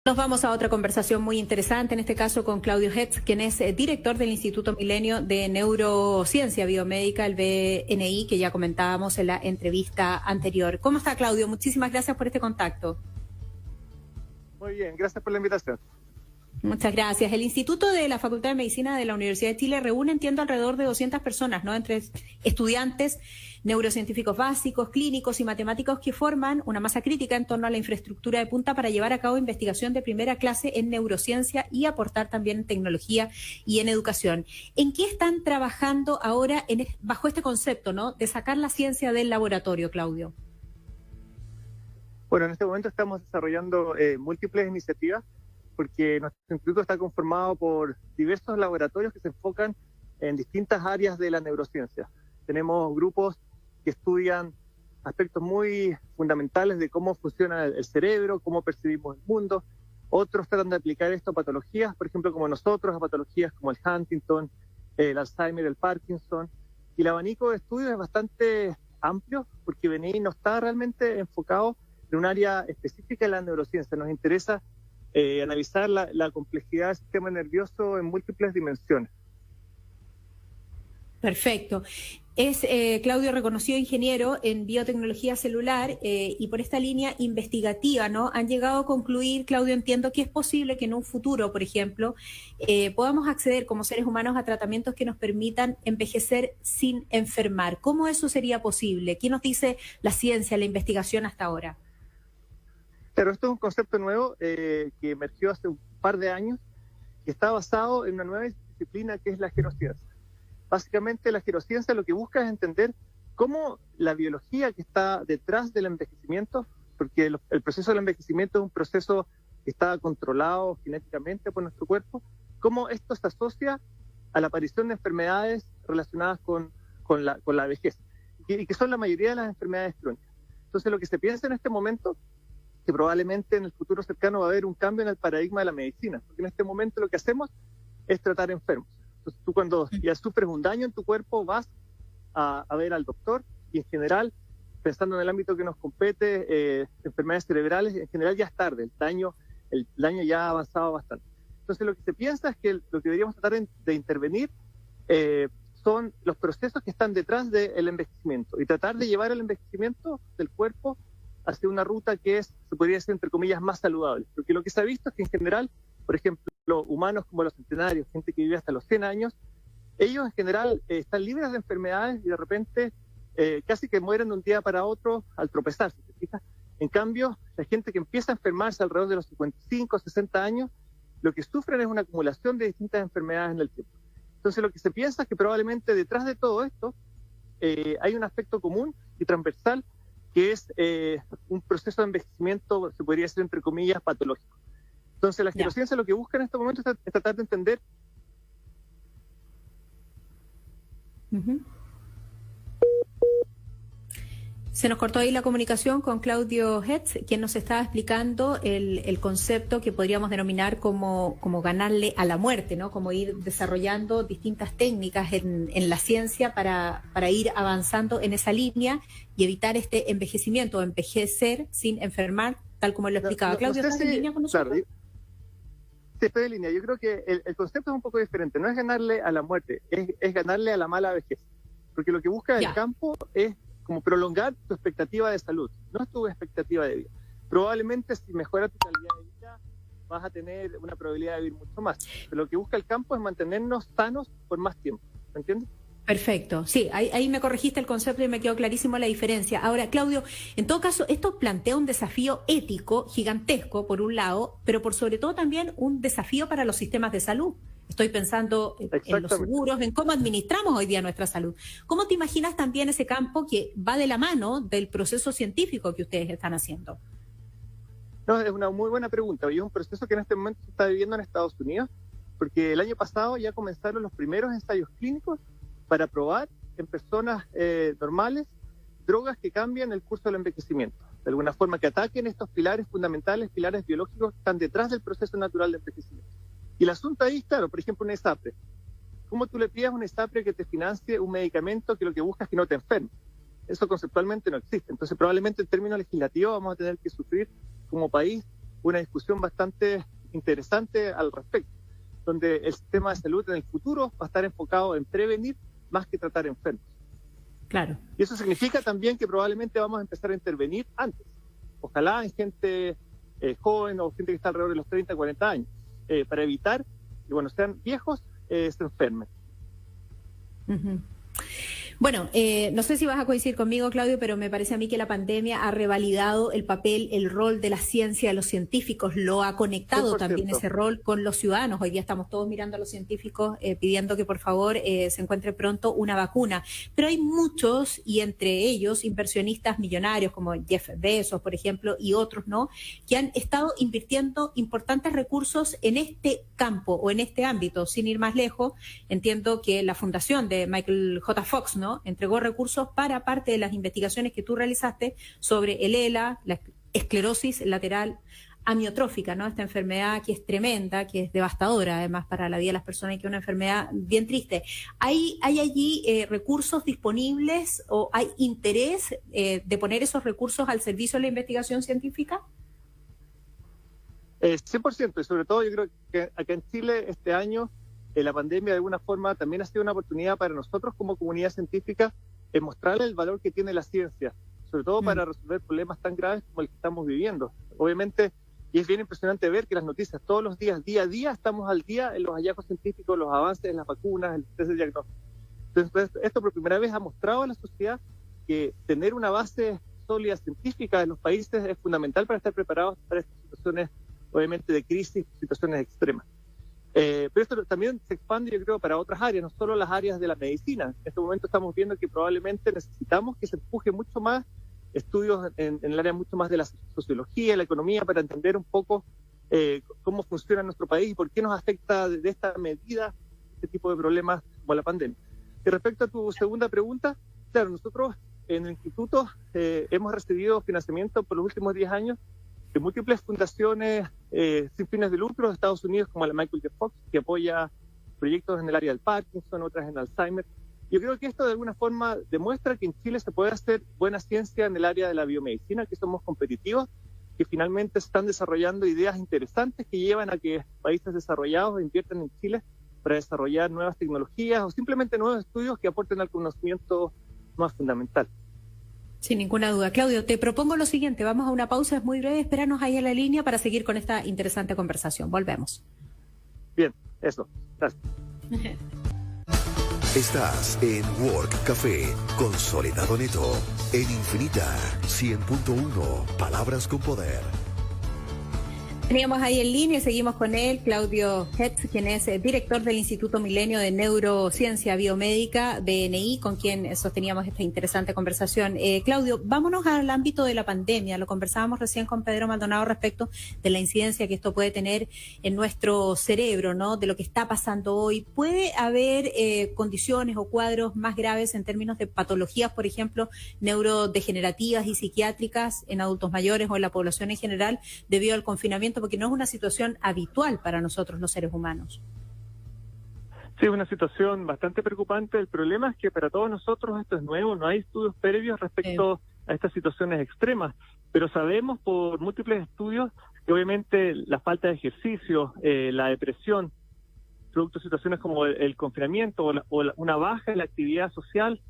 Nos vamos a otra conversación muy interesante, en este caso con Claudio Hetz, quien es director del Instituto Milenio de Neurociencia Biomédica, el BNI, que ya comentábamos en la entrevista anterior. ¿Cómo está, Claudio? Muchísimas gracias por este contacto. Muy bien, gracias por la invitación. Muchas gracias. El Instituto de la Facultad de Medicina de la Universidad de Chile reúne, entiendo, alrededor de 200 personas, ¿no? Entre estudiantes, neurocientíficos básicos, clínicos y matemáticos que forman una masa crítica en torno a la infraestructura de punta para llevar a cabo investigación de primera clase en neurociencia y aportar también en tecnología y en educación. ¿En qué están trabajando ahora bajo este concepto, ¿no? De sacar la ciencia del laboratorio, Claudio? Bueno, en este momento estamos desarrollando múltiples iniciativas, porque nuestro instituto está conformado por diversos laboratorios que se enfocan en distintas áreas de la neurociencia. Tenemos grupos que estudian aspectos muy fundamentales de cómo funciona el cerebro, cómo percibimos el mundo. Otros tratan de aplicar esto a patologías, por ejemplo, como nosotros, a patologías como el Huntington, el Alzheimer, el Parkinson. Y el abanico de estudios es bastante amplio, porque BNI no está realmente enfocado en un área específica de la neurociencia. Nos interesa analizar la complejidad del sistema nervioso en múltiples dimensiones. Perfecto. Es Claudio, reconocido ingeniero en biotecnología celular y por esta línea investigativa, ¿no? Han llegado a concluir, Claudio, entiendo que es posible que en un futuro, por ejemplo, podamos acceder como seres humanos a tratamientos que nos permitan envejecer sin enfermar. ¿Cómo eso sería posible? ¿Qué nos dice la ciencia, la investigación hasta ahora? Claro, esto es un concepto nuevo que emergió hace un par de años, que está basado en una nueva disciplina que es la gerociencia. Básicamente la gerociencia lo que busca es entender cómo la biología que está detrás del envejecimiento, porque el proceso del envejecimiento es un proceso que está controlado genéticamente por nuestro cuerpo, cómo esto se asocia a la aparición de enfermedades relacionadas con la vejez, y que son la mayoría de las enfermedades crónicas. Entonces lo que se piensa en este momento que probablemente en el futuro cercano va a haber un cambio en el paradigma de la medicina, porque en este momento lo que hacemos es tratar enfermos. Entonces tú cuando ya sufres un daño en tu cuerpo vas a ver al doctor y en general, pensando en el ámbito que nos compete, enfermedades cerebrales, en general ya es tarde, el daño ya ha avanzado bastante. Entonces lo que se piensa es que lo que deberíamos tratar de intervenir son los procesos que están detrás del envejecimiento y tratar de llevar el envejecimiento del cuerpo hacia una ruta que es, se podría decir, entre comillas, más saludable. Porque lo que se ha visto es que en general, por ejemplo, humanos como los centenarios, gente que vive hasta los 100 años, ellos en general están libres de enfermedades y de repente casi que mueren de un día para otro al tropezarse, ¿te fijas? En cambio, la gente que empieza a enfermarse alrededor de los 55, 60 años, lo que sufren es una acumulación de distintas enfermedades en el tiempo. Entonces lo que se piensa es que probablemente detrás de todo esto hay un aspecto común y transversal que es un proceso de envejecimiento, se podría decir entre comillas, patológico. Entonces la gerociencia lo que busca en este momento es tratar de entender. Se nos cortó ahí la comunicación con Claudio Hetz, quien nos estaba explicando el concepto que podríamos denominar como ganarle a la muerte, ¿no? Como ir desarrollando distintas técnicas en la ciencia para ir avanzando en esa línea y evitar este envejecimiento, o envejecer sin enfermar, tal como lo explicaba. Claudio, ¿estás en línea con nosotros? Claro, sí, estoy en línea. Yo creo que el concepto es un poco diferente. No es ganarle a la muerte, es ganarle a la mala vejez. Porque lo que busca el campo es como prolongar tu expectativa de salud, no es tu expectativa de vida. Probablemente si mejora tu calidad de vida vas a tener una probabilidad de vivir mucho más. Pero lo que busca el campo es mantenernos sanos por más tiempo, ¿me entiendes? Perfecto, sí, ahí me corregiste el concepto y me quedó clarísimo la diferencia. Ahora, Claudio, en todo caso, esto plantea un desafío ético gigantesco, por un lado, pero por sobre todo también un desafío para los sistemas de salud. Estoy pensando en los seguros, en cómo administramos hoy día nuestra salud. ¿Cómo te imaginas también ese campo que va de la mano del proceso científico que ustedes están haciendo? No, es una muy buena pregunta. Y es un proceso que en este momento se está viviendo en Estados Unidos, porque el año pasado ya comenzaron los primeros ensayos clínicos para probar en personas normales drogas que cambian el curso del envejecimiento. De alguna forma que ataquen estos pilares fundamentales, pilares biológicos que están detrás del proceso natural de envejecimiento. Y el asunto ahí, claro, por ejemplo, un ESAPRE. ¿Cómo tú le pides a un ESAPRE que te financie un medicamento que lo que busca es que no te enfermes? Eso conceptualmente no existe. Entonces, probablemente en términos legislativos vamos a tener que sufrir como país una discusión bastante interesante al respecto, donde el sistema de salud en el futuro va a estar enfocado en prevenir más que tratar enfermos. Claro. Y eso significa también que probablemente vamos a empezar a intervenir antes. Ojalá en gente joven o gente que está alrededor de los 30, 40 años, para evitar que cuando sean viejos se enfermen. Uh-huh. Bueno, no sé si vas a coincidir conmigo, Claudio, pero me parece a mí que la pandemia ha revalidado el papel, el rol de la ciencia, de los científicos, lo ha conectado 100%. También ese rol con los ciudadanos. Hoy día estamos todos mirando a los científicos pidiendo que por favor se encuentre pronto una vacuna. Pero hay muchos, y entre ellos inversionistas millonarios como Jeff Bezos, por ejemplo, y otros, ¿no?, que han estado invirtiendo importantes recursos en este campo o en este ámbito. Sin ir más lejos, entiendo que la fundación de Michael J. Fox, ¿no?, entregó recursos para parte de las investigaciones que tú realizaste sobre el ELA, la esclerosis lateral amiotrófica, ¿no?, esta enfermedad que es tremenda, que es devastadora además para la vida de las personas y que es una enfermedad bien triste. ¿Hay allí recursos disponibles o hay interés de poner esos recursos al servicio de la investigación científica? 100%, y sobre todo yo creo que acá en Chile este año la pandemia de alguna forma también ha sido una oportunidad para nosotros como comunidad científica en mostrarle el valor que tiene la ciencia, sobre todo para resolver problemas tan graves como el que estamos viviendo. Obviamente, y es bien impresionante ver que las noticias todos los días, día a día, estamos al día en los hallazgos científicos, los avances en las vacunas, el test de diagnóstico. Entonces, esto por primera vez ha mostrado a la sociedad que tener una base sólida científica en los países es fundamental para estar preparados para estas situaciones, obviamente, de crisis, situaciones extremas. Pero esto también se expande, yo creo, para otras áreas, no solo las áreas de la medicina. En este momento estamos viendo que probablemente necesitamos que se empuje mucho más estudios en el área mucho más de la sociología, la economía, para entender un poco cómo funciona nuestro país y por qué nos afecta de esta medida este tipo de problemas como la pandemia. Y respecto a tu segunda pregunta, claro, nosotros en el instituto hemos recibido financiamiento por los últimos 10 años de múltiples fundaciones sin fines de lucro de Estados Unidos, como la Michael J. Fox, que apoya proyectos en el área del Parkinson, otras en Alzheimer. Yo creo que esto de alguna forma demuestra que en Chile se puede hacer buena ciencia en el área de la biomedicina, que somos competitivos, que finalmente se están desarrollando ideas interesantes que llevan a que países desarrollados inviertan en Chile para desarrollar nuevas tecnologías o simplemente nuevos estudios que aporten al conocimiento más fundamental. Sin ninguna duda. Claudio, te propongo lo siguiente, vamos a una pausa, es muy breve, espéranos ahí en la línea para seguir con esta interesante conversación. Volvemos. Bien, eso. Gracias. Estás en Work Café con Soledad Neto en Infinita 100.1, palabras con poder. Teníamos ahí en línea y seguimos con él, Claudio Hetz, quien es director del Instituto Milenio de Neurociencia Biomédica, BNI, con quien sosteníamos esta interesante conversación. Claudio, vámonos al ámbito de la pandemia. Lo conversábamos recién con Pedro Maldonado respecto de la incidencia que esto puede tener en nuestro cerebro, ¿no?, de lo que está pasando hoy. ¿Puede haber condiciones o cuadros más graves en términos de patologías, por ejemplo, neurodegenerativas y psiquiátricas en adultos mayores o en la población en general debido al confinamiento? Porque no es una situación habitual para nosotros los seres humanos. Sí, es una situación bastante preocupante. El problema es que para todos nosotros esto es nuevo, no hay estudios previos respecto a estas situaciones extremas, pero sabemos por múltiples estudios que obviamente la falta de ejercicio, la depresión, producto de situaciones como el confinamiento o una baja en la actividad social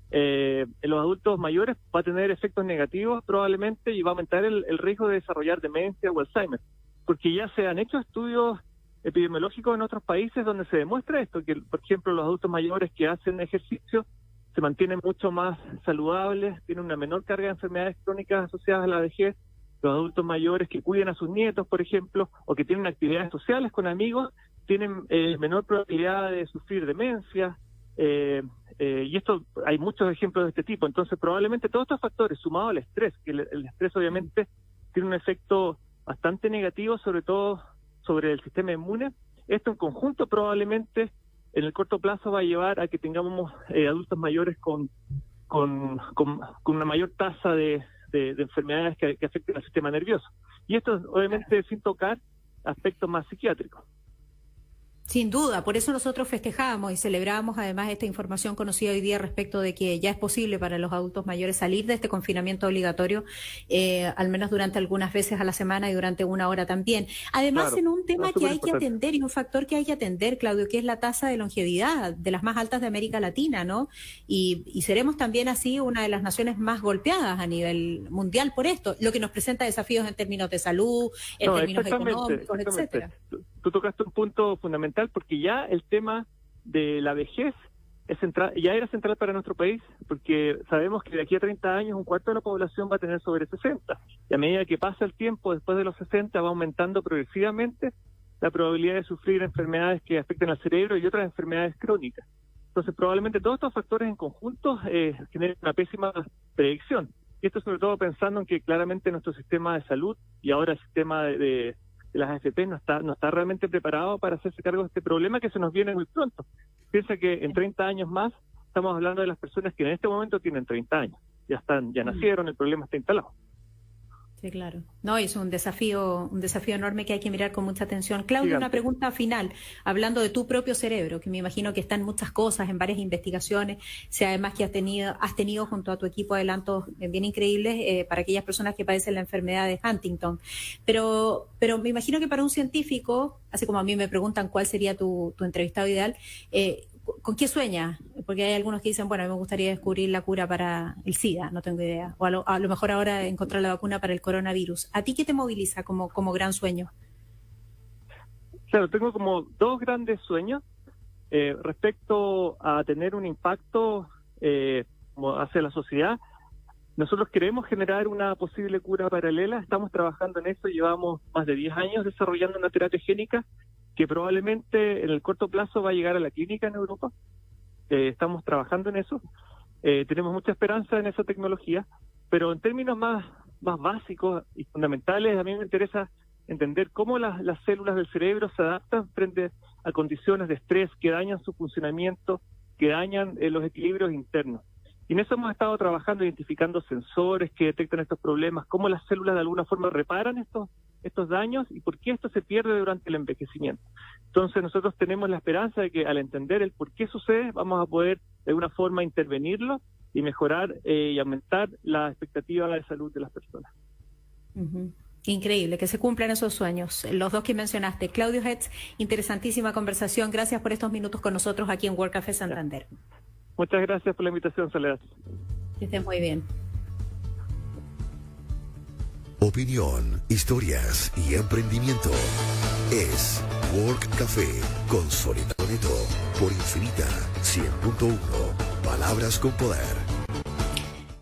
en los adultos mayores va a tener efectos negativos probablemente y va a aumentar el riesgo de desarrollar demencia o Alzheimer. Porque ya se han hecho estudios epidemiológicos en otros países donde se demuestra esto, que por ejemplo los adultos mayores que hacen ejercicio se mantienen mucho más saludables, tienen una menor carga de enfermedades crónicas asociadas a la vejez. Los adultos mayores que cuiden a sus nietos, por ejemplo, o que tienen actividades sociales con amigos, tienen menor probabilidad de sufrir demencia. Y esto hay muchos ejemplos de este tipo. Entonces probablemente todos estos factores sumados al estrés, que el estrés obviamente tiene un efecto bastante negativo, sobre todo sobre el sistema inmune. Esto en conjunto probablemente en el corto plazo va a llevar a que tengamos adultos mayores con una mayor tasa de enfermedades que afecten al sistema nervioso. Y esto obviamente sin tocar aspectos más psiquiátricos. Sin duda, por eso nosotros festejábamos y celebrábamos además esta información conocida hoy día respecto de que ya es posible para los adultos mayores salir de este confinamiento obligatorio, al menos durante algunas veces a la semana y durante una hora también. Además, Claro, en un tema que hay que importante. atender y un factor que hay que atender, Claudio, que es la tasa de longevidad de las más altas de América Latina, ¿no? Y seremos también así una de las naciones más golpeadas a nivel mundial por esto, lo que nos presenta desafíos en términos de salud, en términos económicos, etcétera. Tú tocaste un punto fundamental porque ya el tema de la vejez es central, ya era central para nuestro país, porque sabemos que de aquí a 30 años un cuarto de la población va a tener sobre 60. Y a medida que pasa el tiempo, después de los 60, va aumentando progresivamente la probabilidad de sufrir enfermedades que afecten al cerebro y otras enfermedades crónicas. Entonces, probablemente todos estos factores en conjunto generen una pésima predicción. Y esto sobre todo pensando en que claramente nuestro sistema de salud y ahora el sistema de las AFP no está realmente preparado para hacerse cargo de este problema que se nos viene muy pronto. Piensa que en 30 años más estamos hablando de las personas que en este momento tienen 30 años. Ya nacieron, el problema está instalado. Sí, claro. No, es un desafío enorme que hay que mirar con mucha atención. Claudio, Gigante. una pregunta final, hablando de tu propio cerebro, que me imagino que está en muchas cosas, en varias investigaciones, si además que has tenido junto a tu equipo adelantos bien increíbles para aquellas personas que padecen la enfermedad de Huntington. Pero me imagino que para un científico, así como a mí me preguntan cuál sería tu entrevistado ideal, ¿con qué sueñas? Porque hay algunos que dicen, bueno, a mí me gustaría descubrir la cura para el SIDA, no tengo idea. O a lo mejor ahora encontrar la vacuna para el coronavirus. ¿A ti qué te moviliza como gran sueño? Claro, tengo como dos grandes sueños respecto a tener un impacto como hacia la sociedad. Nosotros queremos generar una posible cura paralela, estamos trabajando en eso, llevamos más de 10 años desarrollando una terapia génica que probablemente en el corto plazo va a llegar a la clínica en Europa. Estamos trabajando en eso, tenemos mucha esperanza en esa tecnología, pero en términos más básicos y fundamentales, a mí me interesa entender cómo las células del cerebro se adaptan frente a condiciones de estrés que dañan su funcionamiento, que dañan los equilibrios internos. Y en eso hemos estado trabajando, identificando sensores que detectan estos problemas, cómo las células de alguna forma reparan estos daños y por qué esto se pierde durante el envejecimiento. Entonces nosotros tenemos la esperanza de que al entender el por qué sucede, vamos a poder de alguna forma intervenirlo y mejorar y aumentar la expectativa de salud de las personas. Uh-huh. Increíble, que se cumplan esos sueños. Los dos que mencionaste. Claudio Hetz, interesantísima conversación. Gracias por estos minutos con nosotros aquí en World Café Santander. Muchas gracias por la invitación, Soledad. Que estén muy bien. Opinión, historias y emprendimiento. Es Work Café con Soledad Neto por Infinita 100.1. Palabras con poder.